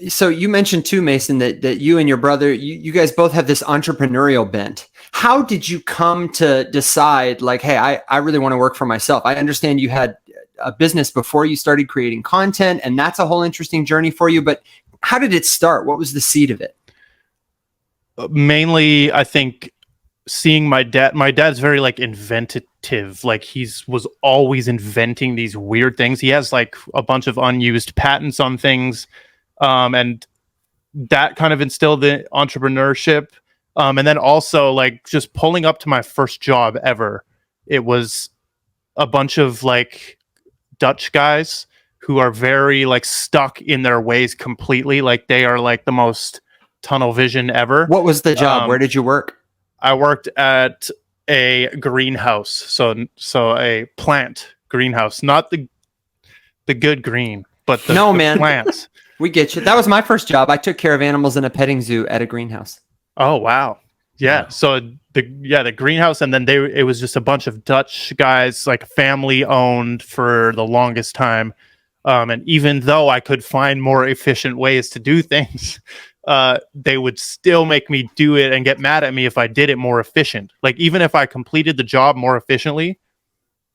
So you mentioned too, Mason, that you and your brother, you guys both have this entrepreneurial bent. How did you come to decide, like, hey, I really want to work for myself? I understand you had a business before you started creating content, and that's a whole interesting journey for you. But how did it start? What was the seed of it? Mainly, I think seeing my dad's very like inventive. Like was always inventing these weird things. He has like a bunch of unused patents on things. And that kind of instilled the entrepreneurship. And then also like just pulling up to my first job ever. It was a bunch of like Dutch guys who are very like stuck in their ways completely. Like they are like the most tunnel vision ever. What was the job? Where did you work? I worked at a greenhouse. So a plant greenhouse, not the good green, but the plants. We get you. That was my first job. I took care of animals in a petting zoo at a greenhouse. Oh, wow. Yeah. So the greenhouse, and then it was just a bunch of Dutch guys, like family owned for the longest time. And even though I could find more efficient ways to do things, they would still make me do it and get mad at me if I did it more efficient. Like even if I completed the job more efficiently,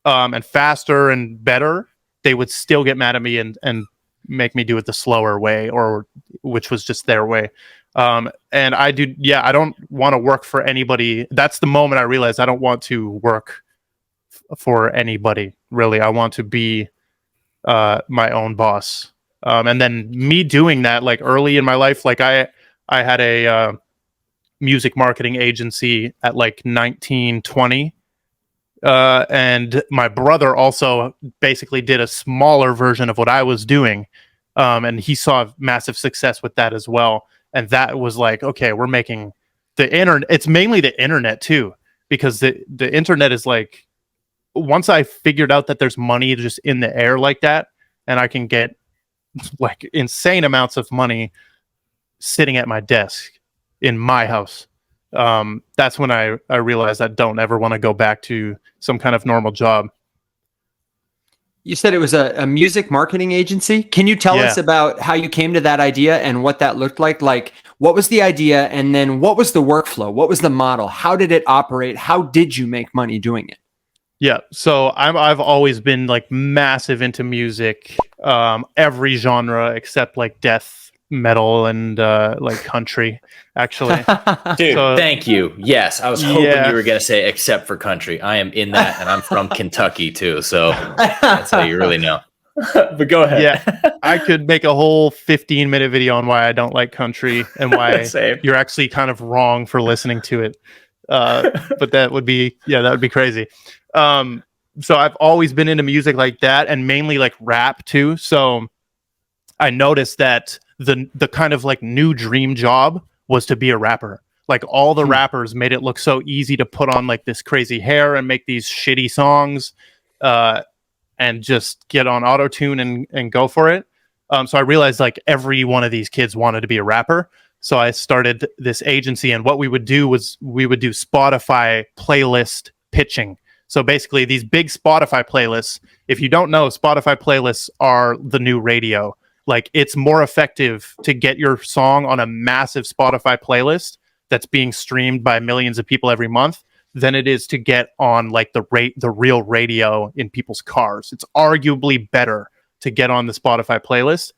and faster and better, they would still get mad at me and make me do it the slower way, or which was just their way. And I don't want to work for anybody. That's the moment I realized I don't want to work for anybody, really. I want to be my own boss. And then me doing that, like early in my life, like I had a music marketing agency at like 19, 20. And my brother also basically did a smaller version of what I was doing. And he saw massive success with that as well. And that was like, okay, we're making the internet. It's mainly the internet too, because the internet is like, once I figured out that there's money just in the air like that, and I can get like insane amounts of money sitting at my desk in my house. That's when I realized I don't ever want to go back to some kind of normal job. You said it was a music marketing agency. Can you tell us about how you came to that idea and what that looked like? Like, what was the idea? And then what was the workflow? What was the model? How did it operate? How did you make money doing it? Yeah. So I've always been like massive into music, every genre except like death metal and like country, actually. Dude, thank you. Yes, I was hoping you were gonna say except for country. I am in that, and I'm from Kentucky too, so that's how you really know. But go ahead. Yeah, I could make a whole 15-minute video on why I don't like country and why you're actually kind of wrong for listening to it. But that would be crazy. So I've always been into music like that, and mainly like rap too. So I noticed that the kind of like new dream job was to be a rapper. Like all the rappers made it look so easy to put on like this crazy hair and make these shitty songs, and just get on auto-tune and go for it. So I realized like every one of these kids wanted to be a rapper. So I started this agency, and what we would do was we would do Spotify playlist pitching. So basically these big Spotify playlists, if you don't know, Spotify playlists are the new radio. Like it's more effective to get your song on a massive Spotify playlist that's being streamed by millions of people every month than it is to get on like the real radio in people's cars. It's arguably better to get on the Spotify playlist.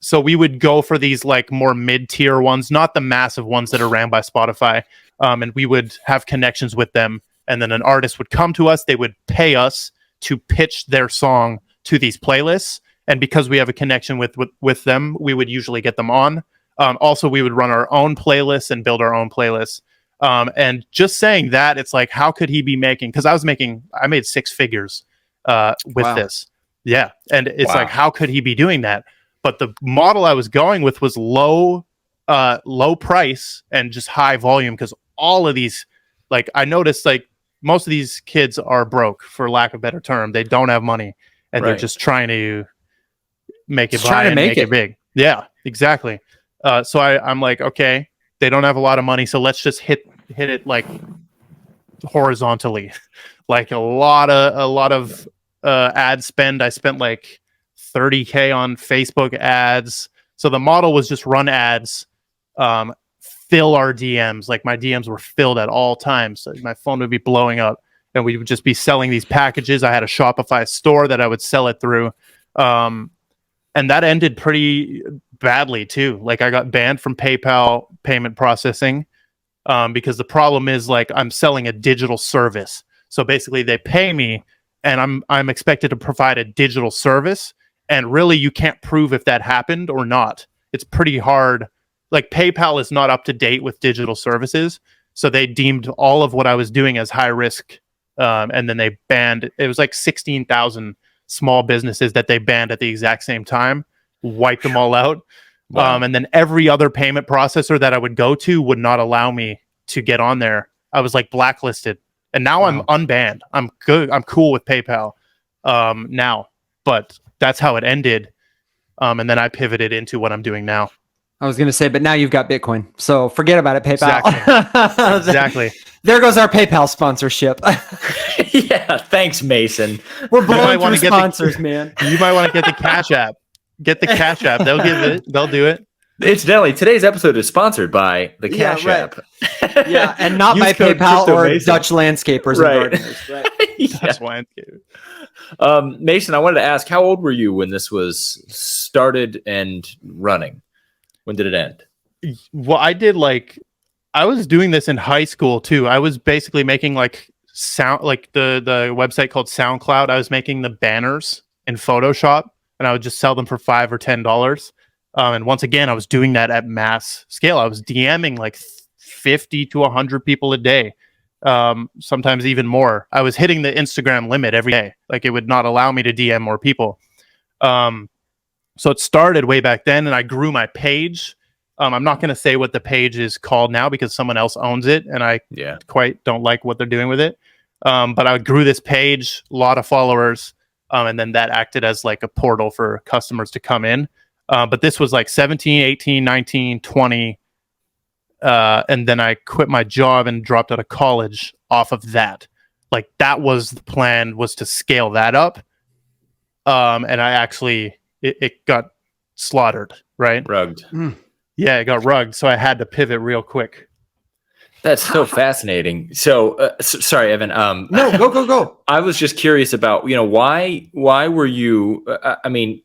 So we would go for these like more mid-tier ones, not the massive ones that are ran by Spotify. And we would have connections with them. And then an artist would come to us. They would pay us to pitch their song to these playlists. And because we have a connection with them, we would usually get them on. Also, we would run our own playlists and build our own playlists. And just saying that, it's like, how could he be making? Because I made 6 figures with this. Yeah. And it's like, how could he be doing that? But the model I was going with was low price and just high volume. Because all of these, like I noticed, like most of these kids are broke, for lack of a better term. They don't have money, and they're just trying to make it by and make it big. Yeah, exactly. So I'm like, okay, they don't have a lot of money, so let's just hit it like horizontally, like a lot of ad spend. I spent like $30K on Facebook ads, So the model was just run ads, fill our DMs. Like my DMs were filled at all times. So my phone would be blowing up, and we would just be selling these packages. I had a Shopify store that I would sell it through. And that ended pretty badly too. Like I got banned from PayPal payment processing because the problem is like I'm selling a digital service. So basically they pay me and I'm expected to provide a digital service. And really you can't prove if that happened or not. It's pretty hard. Like PayPal is not up to date with digital services. So they deemed all of what I was doing as high risk. And then they banned, it was like 16,000 small businesses that they banned at the exact same time, wiped them all out. Wow. And then every other payment processor that I would go to would not allow me to get on there. I was like blacklisted. And now I'm unbanned. I'm good. I'm cool with PayPal now. But that's how it ended. And then I pivoted into what I'm doing now. I was going to say, but now you've got Bitcoin. So forget about it, PayPal. Exactly. Exactly. There goes our PayPal sponsorship. Yeah. Thanks, Mason. We're blowing through sponsors, man. You might want to get the Cash App. Get the Cash App. They'll give it. They'll do it. Incidentally, today's episode is sponsored by the Cash App. Yeah, and not by PayPal or Mason. Dutch landscapers and gardeners. Right. Dutch landscapers. Mason, I wanted to ask, how old were you when this was started and running? When did it end? Well, I was doing this in high school too. I was basically making like sound, like the website called SoundCloud. I was making the banners in Photoshop, and I would just sell them for $5 or $10. And once again, I was doing that at mass scale. I was DMing like 50 to 100 people a day, sometimes even more. I was hitting the Instagram limit every day. Like it would not allow me to DM more people. So it started way back then, and I grew my page. I'm not going to say what the page is called now because someone else owns it, and I quite don't like what they're doing with it. But I grew this page, a lot of followers, and then that acted as like a portal for customers to come in. But this was like 17, 18, 19, 20. And then I quit my job and dropped out of college off of that. Like that was the plan, was to scale that up. And I actually... It got slaughtered, right? Rugged. Yeah, it got rugged. So I had to pivot real quick. That's so fascinating. So, sorry, Evan. No, go. I was just curious about, why were you, I mean,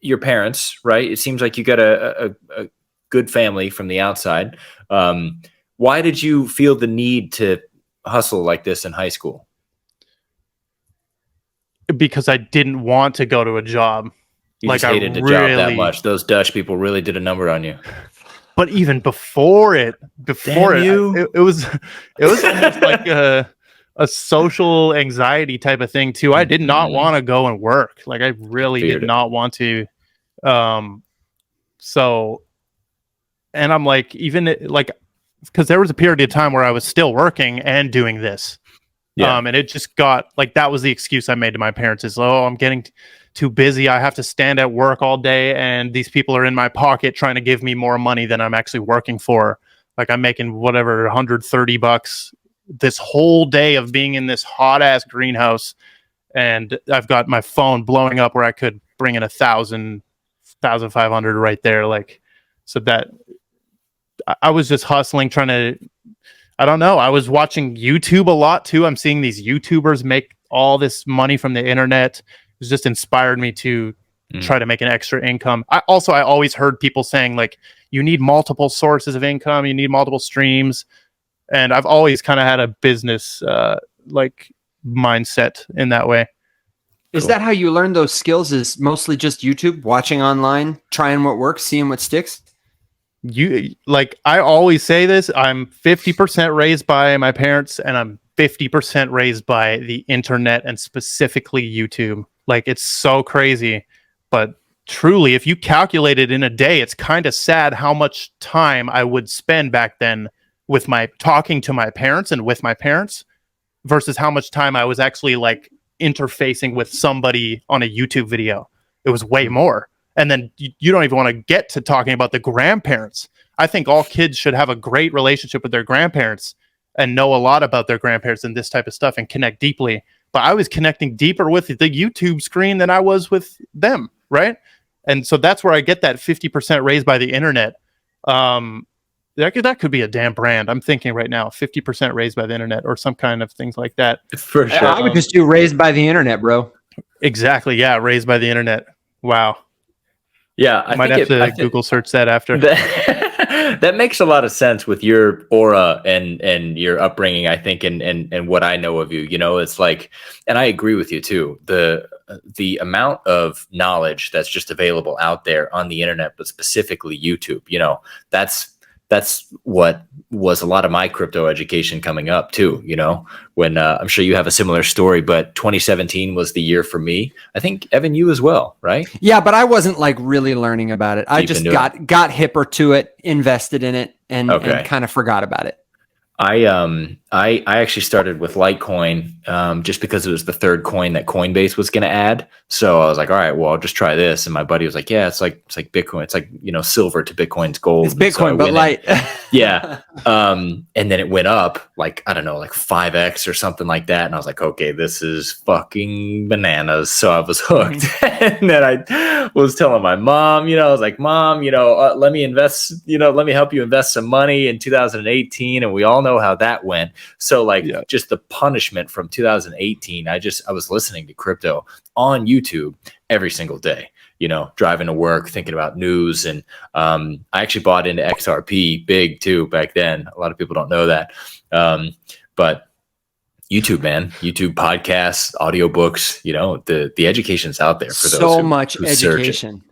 your parents, right? It seems like you got a good family from the outside. Why did you feel the need to hustle like this in high school? Because I didn't want to go to a job. You like just hated the job that much. Those Dutch people really did a number on you. But even before it was almost like a social anxiety type of thing too. I did not want to go and work. Like I really did not want to. So, and I'm like, even like, because there was a period of time where I was still working and doing this. Yeah. And it just got like, that was the excuse I made to my parents is, I'm getting too busy. I have to stand at work all day, and these people are in my pocket trying to give me more money than I'm actually working for. Like I'm making whatever, $130 this whole day of being in this hot ass greenhouse. And I've got my phone blowing up where I could bring in 1,000, 1,500 right there. Like, so that I was just hustling, trying to, I don't know. I was watching YouTube a lot too. I'm seeing these YouTubers make all this money from the internet. It just inspired me to try to make an extra income. I always heard people saying like, you need multiple sources of income. You need multiple streams. And I've always kind of had a business like mindset in that way. Is that how you learn those skills? Is mostly just YouTube, watching online, trying what works, seeing what sticks? I always say this, I'm 50% raised by my parents, and I'm 50% raised by the internet, and specifically YouTube. Like it's so crazy, but truly, if you calculate it in a day, it's kind of sad how much time I would spend back then with my talking to my parents and with my parents versus how much time I was actually like interfacing with somebody on a YouTube video. It was way more. And then you don't even want to get to talking about the grandparents. I think all kids should have a great relationship with their grandparents and know a lot about their grandparents and this type of stuff and connect deeply. But I was connecting deeper with the YouTube screen than I was with them, right? And so that's where I get that 50% raised by the internet. That could be a damn brand. I'm thinking right now, 50% raised by the internet or some kind of things like that. For sure. I would just do raised by the internet, bro. Exactly. Yeah. Raised by the internet. Wow. Yeah. I might have to Google search that after. That makes a lot of sense with your aura and your upbringing, I think, and what I know of you. You know, it's like, and I agree with you too. The amount of knowledge that's just available out there on the internet, but specifically YouTube, you know, that's what was a lot of my crypto education coming up too, you know, when I'm sure you have a similar story, but 2017 was the year for me. I think, Evan, you as well, right? Yeah, but I wasn't like really learning about it. I just got hipper to it, invested in it, and kind of forgot about it. I actually started with Litecoin just because it was the third coin that Coinbase was going to add. So I was like, all right, well, I'll just try this. And my buddy was like, yeah, it's like Bitcoin. It's like, you know, silver to Bitcoin's gold. It's Bitcoin, but light. Yeah. And then it went up like, I don't know, like 5x or something like that. And I was like, okay, this is fucking bananas. So I was hooked. And then I was telling my mom, you know, I was like, Mom, you know, let me invest, you know, let me help you invest some money in 2018. And we all know how that went. So like just the punishment from 2018, I was listening to crypto on YouTube every single day, you know, driving to work, thinking about news. And I actually bought into XRP big too back then. A lot of people don't know that. But YouTube, man, YouTube podcasts, audiobooks, you know, the education's out there for those so much education.